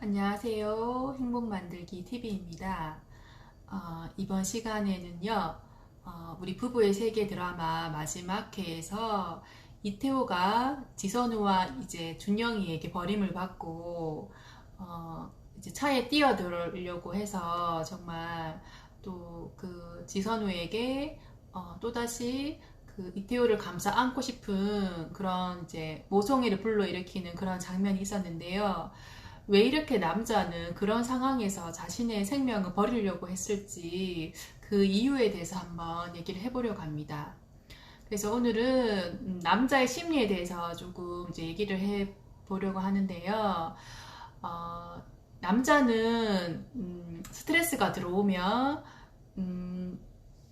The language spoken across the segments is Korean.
안녕하세요. 행복만들기 TV입니다. 이번 시간에는요, 우리 부부의 세계 드라마 마지막 회에서 이태호가 지선우와 이제 준영이에게 버림을 받고, 이제 차에 뛰어들려고 해서 정말 또 그 지선우에게 또다시 그 이태호를 감싸 안고 싶은 그런 이제 모성애를 불러일으키는 그런 장면이 있었는데요. 왜 이렇게 남자는 그런 상황에서 자신의 생명을 버리려고 했을지 그 이유에 대해서 한번 얘기를 해보려고 합니다. 그래서 오늘은 남자의 심리에 대해서 조금 이제 얘기를 해보려고 하는데요. 어, 남자는 스트레스가 들어오면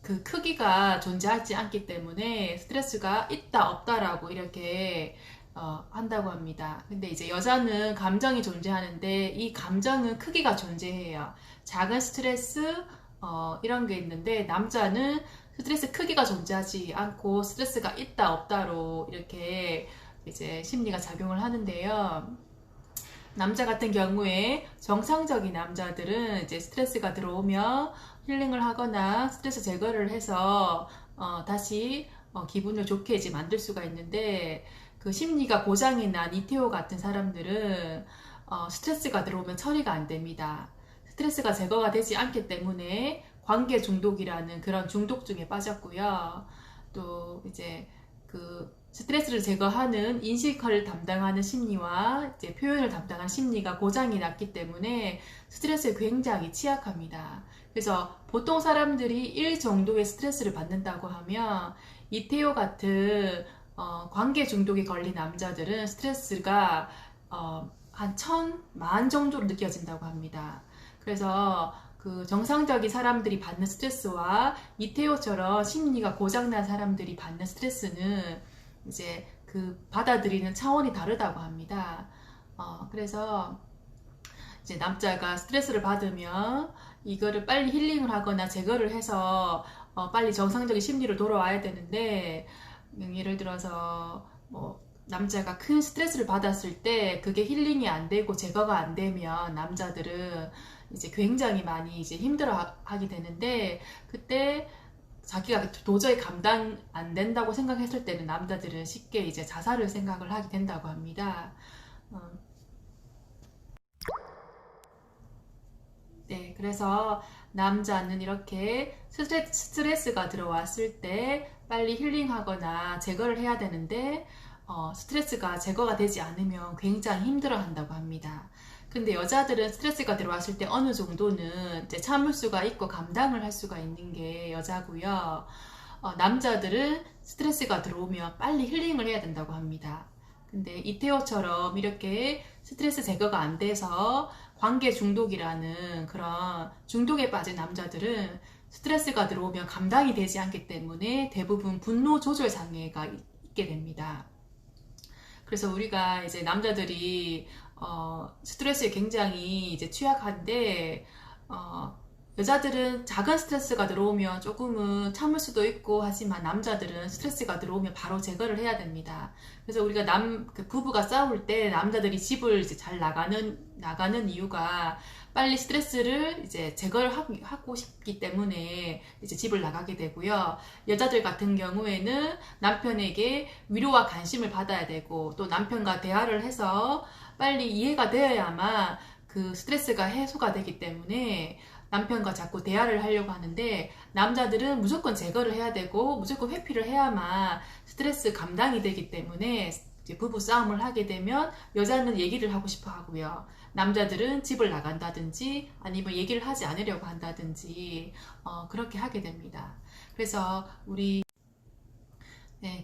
그 크기가 존재하지 않기 때문에 스트레스가 있다 없다라고 이렇게 한다고 합니다. 근데 이제 여자는 감정이 존재하는데 이 감정은 크기가 존재해요. 작은 스트레스 이런 게 있는데 남자는 스트레스 크기가 존재하지 않고 스트레스가 있다 없다로 이렇게 이제 심리가 작용을 하는데요. 남자 같은 경우에 정상적인 남자들은 이제 스트레스가 들어오면 힐링을 하거나 스트레스 제거를 해서 다시 기분을 좋게 이제 만들 수가 있는데 그 심리가 고장이 난 이태호 같은 사람들은 스트레스가 들어오면 처리가 안 됩니다. 스트레스가 제거가 되지 않기 때문에 관계 중독이라는 그런 중독증에 빠졌고요. 또 이제 그 스트레스를 제거하는 인식을 담당하는 심리와 이제 표현을 담당하는 심리가 고장이 났기 때문에 스트레스에 굉장히 취약합니다. 그래서 보통 사람들이 1 정도의 스트레스를 받는다고 하면 이태호 같은 관계 중독에 걸린 남자들은 스트레스가 한 1000만 정도로 느껴진다고 합니다. 그래서 그 정상적인 사람들이 받는 스트레스와 이태호처럼 심리가 고장난 사람들이 받는 스트레스는 이제 그 받아들이는 차원이 다르다고 합니다. 그래서 이제 남자가 스트레스를 받으면 이거를 빨리 힐링을 하거나 제거를 해서 빨리 정상적인 심리로 돌아와야 되는데 예를 들어서 뭐 남자가 큰 스트레스를 받았을 때 그게 힐링이 안 되고 제거가 안 되면 남자들은 이제 굉장히 많이 이제 힘들어 하게 되는데 그때 자기가 도저히 감당 안 된다고 생각했을 때는 남자들은 쉽게 이제 자살을 생각을 하게 된다고 합니다. 어, 네, 그래서 남자는 이렇게 스트레스가 들어왔을 때 빨리 힐링하거나 제거를 해야 되는데 스트레스가 제거가 되지 않으면 굉장히 힘들어 한다고 합니다. 근데 여자들은 스트레스가 들어왔을 때 어느 정도는 이제 참을 수가 있고 감당을 할 수가 있는 게 여자고요. 남자들은 스트레스가 들어오면 빨리 힐링을 해야 된다고 합니다. 근데 이태호처럼 이렇게 스트레스 제거가 안 돼서 관계 중독이라는 그런 중독에 빠진 남자들은 스트레스가 들어오면 감당이 되지 않기 때문에 대부분 분노 조절 장애가 있게 됩니다. 그래서 우리가 이제 남자들이 스트레스에 굉장히 이제 취약한데 여자들은 작은 스트레스가 들어오면 조금은 참을 수도 있고 하지만 남자들은 스트레스가 들어오면 바로 제거를 해야 됩니다. 그래서 우리가 그 부부가 싸울 때 남자들이 집을 이제 잘 나가는 이유가 빨리 스트레스를 이제 제거를 하고 싶기 때문에 이제 집을 나가게 되고요. 여자들 같은 경우에는 남편에게 위로와 관심을 받아야 되고 또 남편과 대화를 해서 빨리 이해가 되어야만 그 스트레스가 해소가 되기 때문에 남편과 자꾸 대화를 하려고 하는데 남자들은 무조건 제거를 해야 되고 무조건 회피를 해야만 스트레스 감당이 되기 때문에 이제 부부 싸움을 하게 되면 여자는 얘기를 하고 싶어 하고요. 남자들은 집을 나간다든지 아니면 얘기를 하지 않으려고 한다든지 그렇게 하게 됩니다. 그래서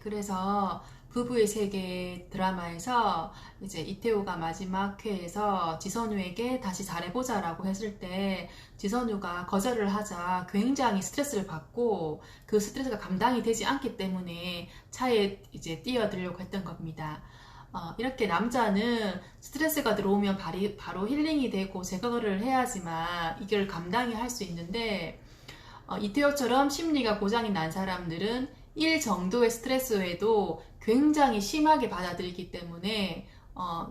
그래서 부부의 세계 드라마에서 이제 이태호가 마지막 회에서 지선우에게 다시 잘해보자라고 했을 때 지선우가 거절을 하자 굉장히 스트레스를 받고 그 스트레스가 감당이 되지 않기 때문에 차에 이제 뛰어들려고 했던 겁니다. 이렇게 남자는 스트레스가 들어오면 바로 힐링이 되고 제거를 해야지만 이걸 감당이 할 수 있는데 이태호처럼 심리가 고장이 난 사람들은 1 정도의 스트레스에도 굉장히 심하게 받아들이기 때문에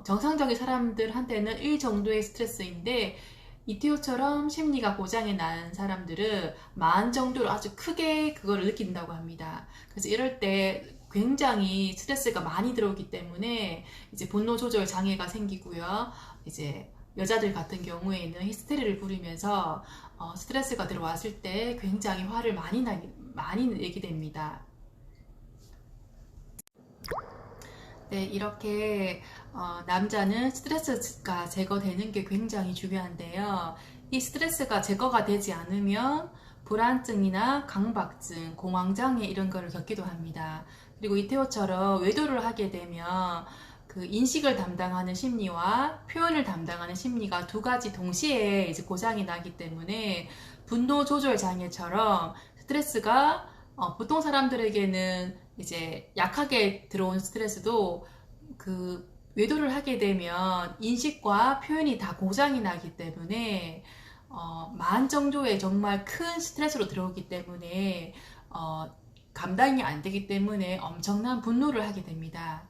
정상적인 사람들한테는 1 정도의 스트레스인데 이태호처럼 심리가 고장이 난 사람들은 만 정도로 아주 크게 그걸 느낀다고 합니다. 그래서 이럴 때 굉장히 스트레스가 많이 들어오기 때문에 이제 분노 조절 장애가 생기고요. 이제 여자들 같은 경우에는 히스테리를 부리면서 스트레스가 들어왔을 때 굉장히 화를 많이 내게 됩니다. 네, 이렇게 남자는 스트레스가 제거되는 게 굉장히 중요한데요. 이 스트레스가 제거가 되지 않으면 불안증이나 강박증, 공황장애 이런 거를 겪기도 합니다. 그리고 이태호처럼 외도를 하게 되면 그 인식을 담당하는 심리와 표현을 담당하는 심리가 두 가지 동시에 이제 고장이 나기 때문에 분노 조절 장애처럼 스트레스가 보통 사람들에게는 이제 약하게 들어온 스트레스도 그 외도를 하게 되면 인식과 표현이 다 고장이 나기 때문에 만 정도의 정말 큰 스트레스로 들어오기 때문에 감당이 안 되기 때문에 엄청난 분노를 하게 됩니다.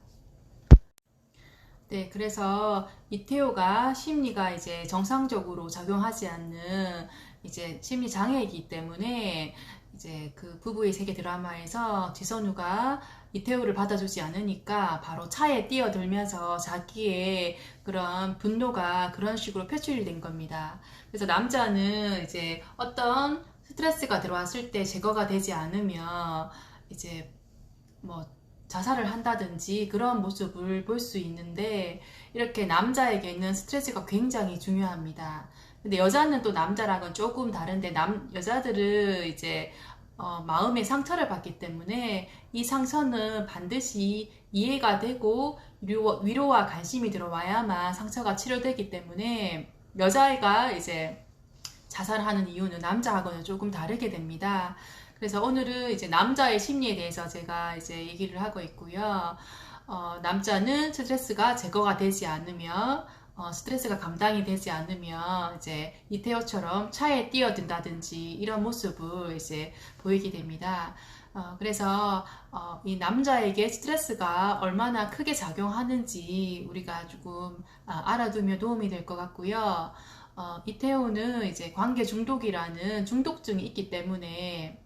네, 그래서 이태호가 심리가 이제 정상적으로 작용하지 않는 이제 심리 장애이기 때문에 이제 그 부부의 세계 드라마에서 지선우가 이태호를 받아주지 않으니까 바로 차에 뛰어들면서 자기의 그런 분노가 그런 식으로 표출이 된 겁니다. 그래서 남자는 이제 어떤 스트레스가 들어왔을 때 제거가 되지 않으면 이제 뭐 자살을 한다든지 그런 모습을 볼 수 있는데 이렇게 남자에게는 스트레스가 굉장히 중요합니다. 근데 여자는 또 남자랑은 조금 다른데 여자들은 이제 마음의 상처를 받기 때문에 이 상처는 반드시 이해가 되고 위로와 관심이 들어와야만 상처가 치료되기 때문에 여자애가 이제 자살하는 이유는 남자하고는 조금 다르게 됩니다. 그래서 오늘은 이제 남자의 심리에 대해서 제가 이제 얘기를 하고 있고요. 남자는 스트레스가 제거가 되지 않으면 스트레스가 감당이 되지 않으면 이제 이태호처럼 차에 뛰어든다든지 이런 모습을 이제 보이게 됩니다. 그래서 이 남자에게 스트레스가 얼마나 크게 작용하는지 우리가 조금 알아두면 도움이 될 것 같고요. 이태호는 이제 관계 중독이라는 중독증이 있기 때문에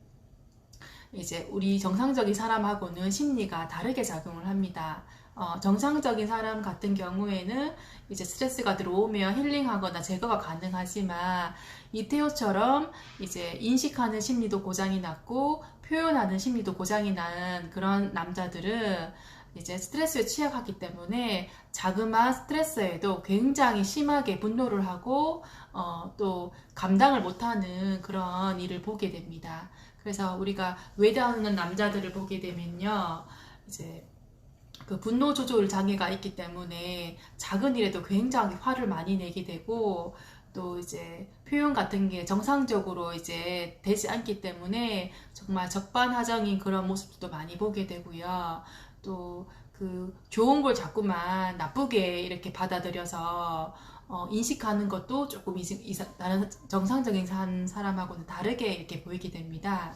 이제 우리 정상적인 사람하고는 심리가 다르게 작용을 합니다. 정상적인 사람 같은 경우에는 이제 스트레스가 들어오면 힐링하거나 제거가 가능하지만 이태호처럼 이제 인식하는 심리도 고장이 났고 표현하는 심리도 고장이 난 그런 남자들은 이제 스트레스에 취약하기 때문에 자그마한 스트레스에도 굉장히 심하게 분노를 하고 또 감당을 못하는 그런 일을 보게 됩니다. 그래서 우리가 외도하는 남자들을 보게 되면요, 이제 그 분노 조절 장애가 있기 때문에 작은 일에도 굉장히 화를 많이 내게 되고 또 이제 표현 같은 게 정상적으로 이제 되지 않기 때문에 정말 적반하장인 그런 모습도 많이 보게 되고요. 또 그 좋은 걸 자꾸만 나쁘게 이렇게 받아들여서 인식하는 것도 조금 다른 정상적인 사람하고는 다르게 이렇게 보이게 됩니다.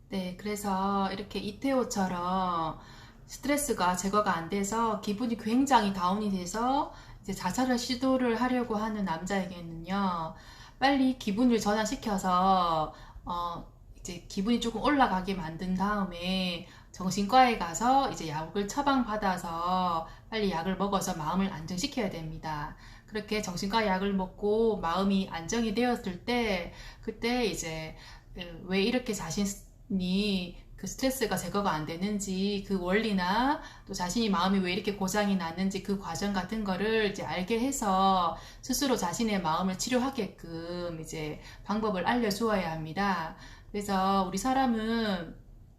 네, 그래서 이렇게 이태호처럼 스트레스가 제거가 안 돼서 기분이 굉장히 다운이 돼서 이제 자살을 시도를 하려고 하는 남자에게는요, 빨리 기분을 전환시켜서, 이제 기분이 조금 올라가게 만든 다음에 정신과에 가서 이제 약을 처방받아서 빨리 약을 먹어서 마음을 안정시켜야 됩니다. 그렇게 정신과 약을 먹고 마음이 안정이 되었을 때, 그때 이제 왜 이렇게 자신이 그 스트레스가 제거가 안 되는지 그 원리나 또 자신이 마음이 왜 이렇게 고장이 났는지 그 과정 같은 거를 이제 알게 해서 스스로 자신의 마음을 치료하게끔 이제 방법을 알려주어야 합니다. 그래서 우리 사람은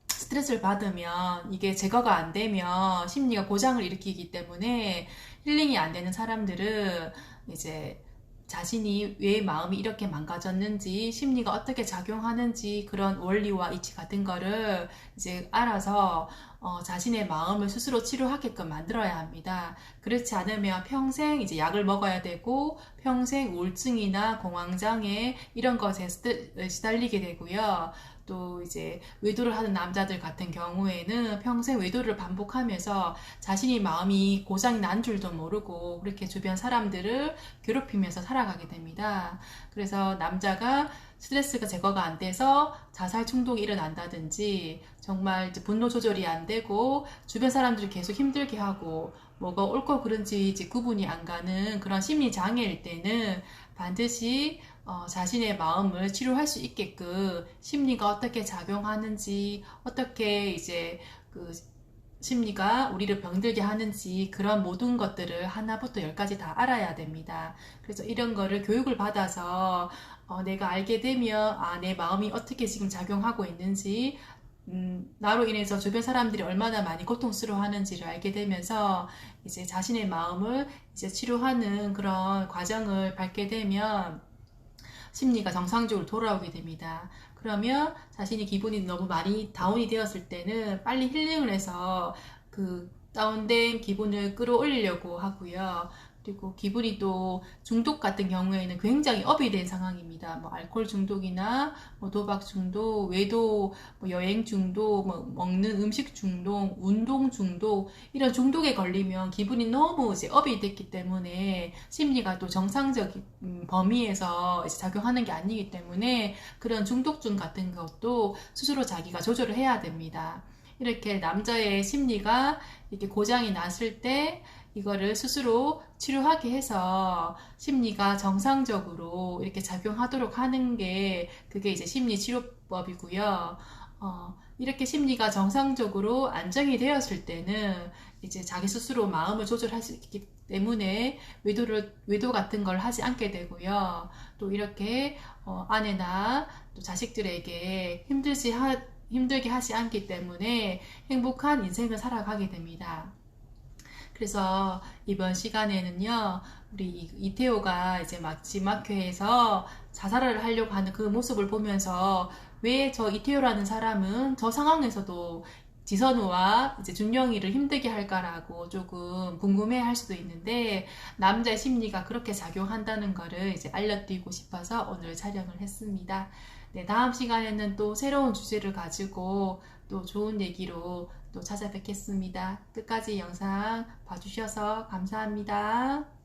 스트레스를 받으면 이게 제거가 안 되면 심리가 고장을 일으키기 때문에 힐링이 안 되는 사람들은 이제 자신이 왜 마음이 이렇게 망가졌는지, 심리가 어떻게 작용하는지 그런 원리와 이치 같은 거를 이제 알아서 자신의 마음을 스스로 치료하게끔 만들어야 합니다. 그렇지 않으면 평생 이제 약을 먹어야 되고 평생 우울증이나 공황장애 이런 것에 시달리게 되고요. 또 이제 외도를 하는 남자들 같은 경우에는 평생 외도를 반복하면서 자신이 마음이 고장이 난 줄도 모르고 그렇게 주변 사람들을 괴롭히면서 살아가게 됩니다. 그래서 남자가 스트레스가 제거가 안 돼서 자살 충동이 일어난다든지 정말 이제 분노 조절이 안 되고 주변 사람들을 계속 힘들게 하고 뭐가 옳고 그른지 이제 구분이 안 가는 그런 심리 장애일 때는 반드시 자신의 마음을 치료할 수 있게끔 심리가 어떻게 작용하는지 어떻게 이제 그 심리가 우리를 병들게 하는지 그런 모든 것들을 하나부터 열까지 다 알아야 됩니다. 그래서 이런 거를 교육을 받아서 내가 알게 되면 내 마음이 어떻게 지금 작용하고 있는지 나로 인해서 주변 사람들이 얼마나 많이 고통스러워하는지를 알게 되면서 이제 자신의 마음을 이제 치료하는 그런 과정을 밟게 되면 심리가 정상적으로 돌아오게 됩니다. 그러면 자신이 기분이 너무 많이 다운이 되었을 때는 빨리 힐링을 해서 그 다운된 기분을 끌어올리려고 하고요. 그리고 기분이 또 중독 같은 경우에는 굉장히 업이 된 상황입니다. 뭐 알코올 중독이나 뭐 도박 중독, 외도, 뭐 여행 중독, 뭐 먹는 음식 중독, 운동 중독 이런 중독에 걸리면 기분이 너무 이제 업이 됐기 때문에 심리가 또 정상적인 범위에서 이제 작용하는 게 아니기 때문에 그런 중독증 같은 것도 스스로 자기가 조절을 해야 됩니다. 이렇게 남자의 심리가 이렇게 고장이 났을 때 이거를 스스로 치료하게 해서 심리가 정상적으로 이렇게 작용하도록 하는 게 그게 이제 심리치료법이고요. 이렇게 심리가 정상적으로 안정이 되었을 때는 이제 자기 스스로 마음을 조절할 수 있기 때문에 외도 같은 걸 하지 않게 되고요. 또 이렇게 아내나 또 자식들에게 힘들게 하지 않기 때문에 행복한 인생을 살아가게 됩니다. 그래서 이번 시간에는요, 우리 이태호가 이제 마지막 회에서 자살을 하려고 하는 그 모습을 보면서 왜 저 이태호라는 사람은 저 상황에서도 지선우와 이제 준영이를 힘들게 할까라고 조금 궁금해 할 수도 있는데, 남자의 심리가 그렇게 작용한다는 거를 이제 알려드리고 싶어서 오늘 촬영을 했습니다. 네, 다음 시간에는 또 새로운 주제를 가지고 또 좋은 얘기로 또 찾아뵙겠습니다. 끝까지 영상 봐주셔서 감사합니다.